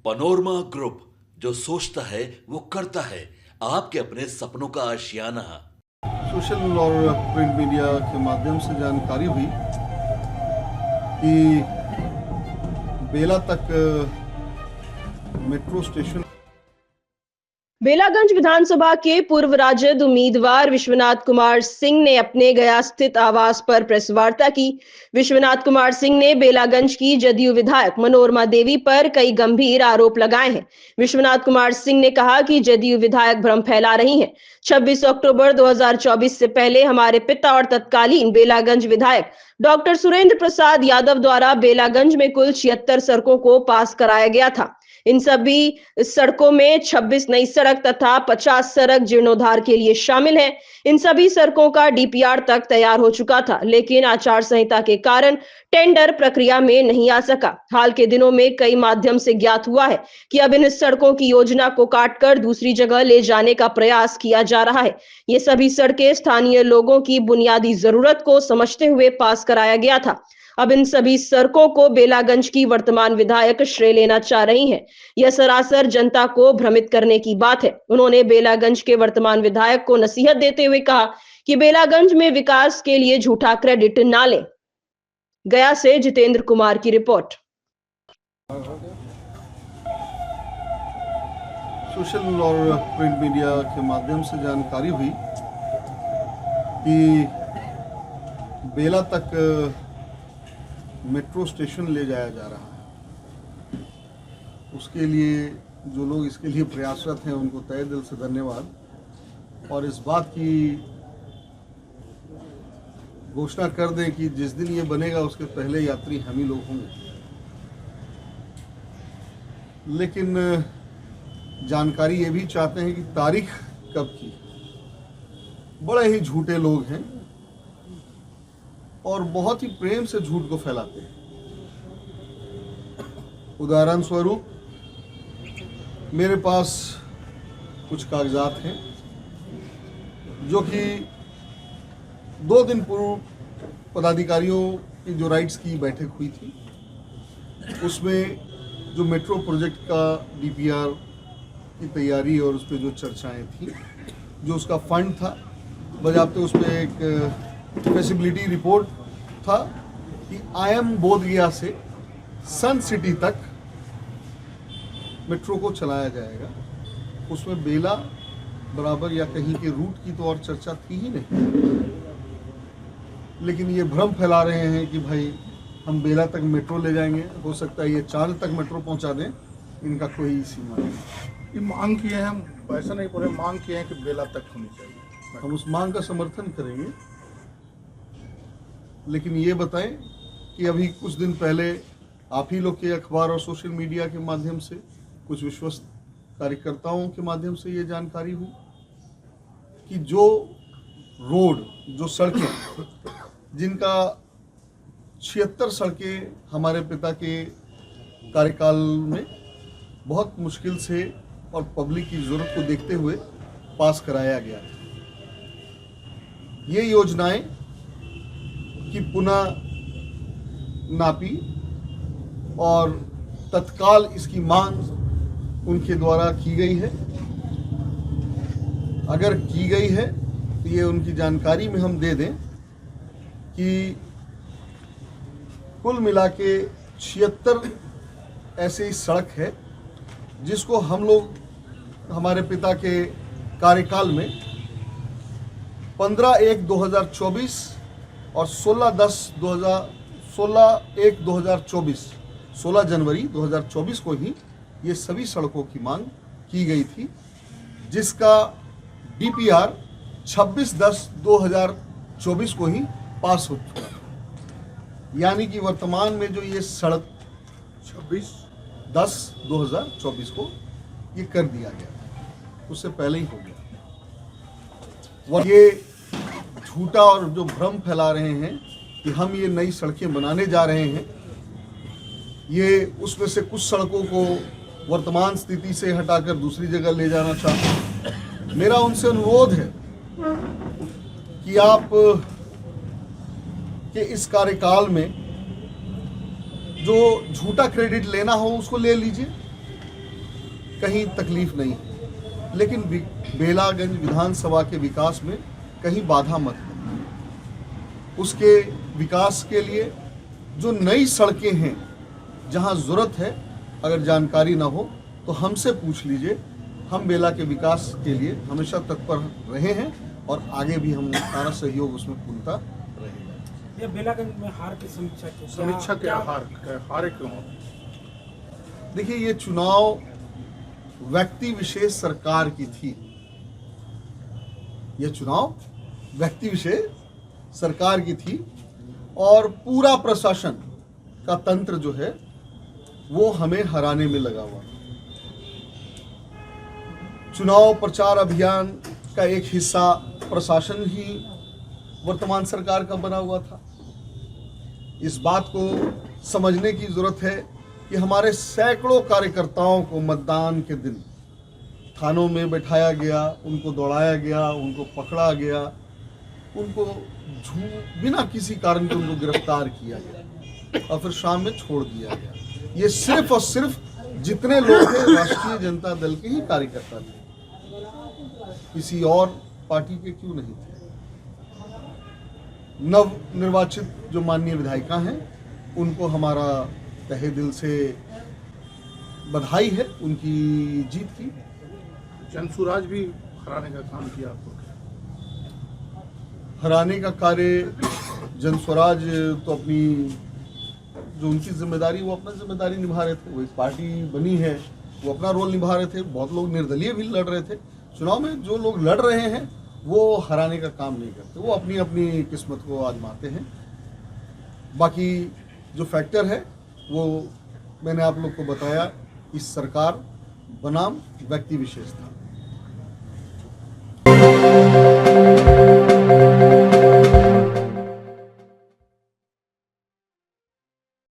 Panorama group, जो सोचता है वो करता है। आपके अपने सपनों का आशियाना। सोशल और प्रिंट मीडिया के माध्यम से जानकारी हुई कि बेला तक मेट्रो स्टेशन बेलागंज विधानसभा के पूर्व राजद उम्मीदवार विश्वनाथ कुमार सिंह ने अपने गया स्थित आवास पर प्रेस वार्ता की। विश्वनाथ कुमार सिंह ने बेलागंज की जदयू विधायक मनोरमा देवी पर कई गंभीर आरोप लगाए हैं। विश्वनाथ कुमार सिंह ने कहा कि जदयू विधायक भ्रम फैला रही हैं। 26 अक्टूबर 2024 से पहले हमारे पिता और तत्कालीन बेलागंज विधायक डॉक्टर सुरेंद्र प्रसाद यादव द्वारा बेलागंज में कुल 76 सड़कों को पास कराया गया था। इन सभी सड़कों में 26 नई सड़क तथा 50 सड़क जीर्णोद्धार के लिए शामिल है। इन सभी सड़कों का डीपीआर तक तैयार हो चुका था, लेकिन आचार संहिता के कारण टेंडर प्रक्रिया में नहीं आ सका। हाल के दिनों में कई माध्यम से ज्ञात हुआ है कि अब इन सड़कों की योजना को काटकर दूसरी जगह ले जाने का प्रयास किया जा रहा है। ये सभी सड़कें स्थानीय लोगों की बुनियादी जरूरत को समझते हुए पास कराया गया था। अब इन सभी सड़कों को बेलागंज की वर्तमान विधायक श्रेय लेना चाह रही हैं। यह सरासर जनता को भ्रमित करने की बात है। उन्होंने बेलागंज के वर्तमान विधायक को नसीहत देते हुए कहा कि बेलागंज में विकास के लिए झूठा क्रेडिट ना लें। गया से जितेंद्र कुमार की रिपोर्ट। सोशल और प्रिंट मीडिया के माध्यम से जानकारी हुई कि बेला तक मेट्रो स्टेशन ले जाया जा रहा है। उसके लिए जो लोग इसके लिए प्रयासरत हैं उनको तहे दिल से धन्यवाद। और इस बात की घोषणा कर दें कि जिस दिन ये बनेगा उसके पहले यात्री हम ही लोग होंगे। लेकिन जानकारी ये भी चाहते हैं कि तारीख कब की। बड़े ही झूठे लोग हैं और बहुत ही प्रेम से झूठ को फैलाते हैं। उदाहरण स्वरूप मेरे पास कुछ कागजात हैं जो कि 2 दिन पूर्व पदाधिकारियों की जो राइट्स की बैठक हुई थी, उसमें जो मेट्रो प्रोजेक्ट का डीपीआर की तैयारी और उस पर जो चर्चाएं थी, जो उसका फंड था, बजाते उस पर एक फैसिबिलिटी रिपोर्ट था कि IIM बोधगया से सन सिटी तक मेट्रो को चलाया जाएगा। उसमें बेला बराबर या कहीं के रूट की तो और चर्चा थी ही नहीं। लेकिन ये भ्रम फैला रहे हैं कि भाई हम बेला तक मेट्रो ले जाएंगे, हो सकता है ये चांद तक मेट्रो पहुंचा दें। इनका कोई सीमा नहीं। ये मांग किए हैं, हम ऐसा नहीं बोले, मांग किए हैं कि बेला तक होनी चाहिए। हम उस मांग का समर्थन करेंगे। लेकिन ये बताएं कि अभी कुछ दिन पहले आप ही लोग के अखबार और सोशल मीडिया के माध्यम से, कुछ विश्वस्त कार्यकर्ताओं के माध्यम से ये जानकारी हुई कि जो रोड, जो सड़कें, जिनका 76 सड़कें हमारे पिता के कार्यकाल में बहुत मुश्किल से और पब्लिक की ज़रूरत को देखते हुए पास कराया गया। ये योजनाएं की पुनः नापी और तत्काल इसकी मांग उनके द्वारा की गई है। अगर की गई है तो ये उनकी जानकारी में हम दे दें कि कुल मिला के 76 ऐसे ही सड़क है जिसको हम लोग हमारे पिता के कार्यकाल में 15/1/2024 और 16 जनवरी 2024 को ही ये सभी सड़कों की मांग की गई थी, जिसका डीपीआर 26/10/2024 को ही पास हो चुका। यानी कि वर्तमान में जो ये सड़क 26/10/2024 को ये कर दिया गया, उससे पहले ही हो गया। ये झूठा और जो भ्रम फैला रहे हैं कि हम ये नई सड़कें बनाने जा रहे हैं, ये उसमें से कुछ सड़कों को वर्तमान स्थिति से हटाकर दूसरी जगह ले जाना चाहते हैं। मेरा उनसे अनुरोध है कि आप के इस कार्यकाल में जो झूठा क्रेडिट लेना हो उसको ले लीजिए, कहीं तकलीफ नहीं है, लेकिन बेलागंज विधानसभा के विकास में कहीं बाधा मत है। उसके विकास के लिए जो नई सड़कें हैं, जहां जरूरत है, अगर जानकारी ना हो तो हमसे पूछ लीजिए। हम बेला के विकास के लिए हमेशा तत्पर रहे हैं और आगे भी हम सारा सहयोग उसमें पूर्णता रहेगा। ये बेलागंज में हार की समीक्षा की समीक्षा के हारे क्यों? देखिए, ये चुनाव व्यक्ति विशेष सरकार की थी। ये चुनाव व्यक्ति विशेष सरकार की थी और पूरा प्रशासन का तंत्र जो है वो हमें हराने में लगा हुआ। चुनाव प्रचार अभियान का एक हिस्सा प्रशासन ही वर्तमान सरकार का बना हुआ था। इस बात को समझने की जरूरत है कि हमारे सैकड़ों कार्यकर्ताओं को मतदान के दिन थानों में बैठाया गया, उनको दौड़ाया गया, उनको पकड़ा गया, उनको बिना किसी कारण के उनको गिरफ्तार किया गया और फिर शाम में छोड़ दिया गया। ये सिर्फ और सिर्फ जितने लोग थे राष्ट्रीय जनता दल के ही कार्यकर्ता थे, किसी और पार्टी के क्यों नहीं थे। नव निर्वाचित जो माननीय विधायिका हैं, उनको हमारा तहे दिल से बधाई है उनकी जीत की। जनसुराज भी हराने का काम किया आपको? हराने का कार्य जनस्वराज तो अपनी जो उनकी जिम्मेदारी, वो अपना जिम्मेदारी निभा रहे थे। वो एक पार्टी बनी है, वो अपना रोल निभा रहे थे। बहुत लोग निर्दलीय भी लड़ रहे थे। चुनाव में जो लोग लड़ रहे हैं वो हराने का काम नहीं करते, वो अपनी अपनी किस्मत को आजमाते हैं। बाकी जो फैक्टर है वो मैंने आप लोग को बताया। इस सरकार बनाम व्यक्ति विशेष था।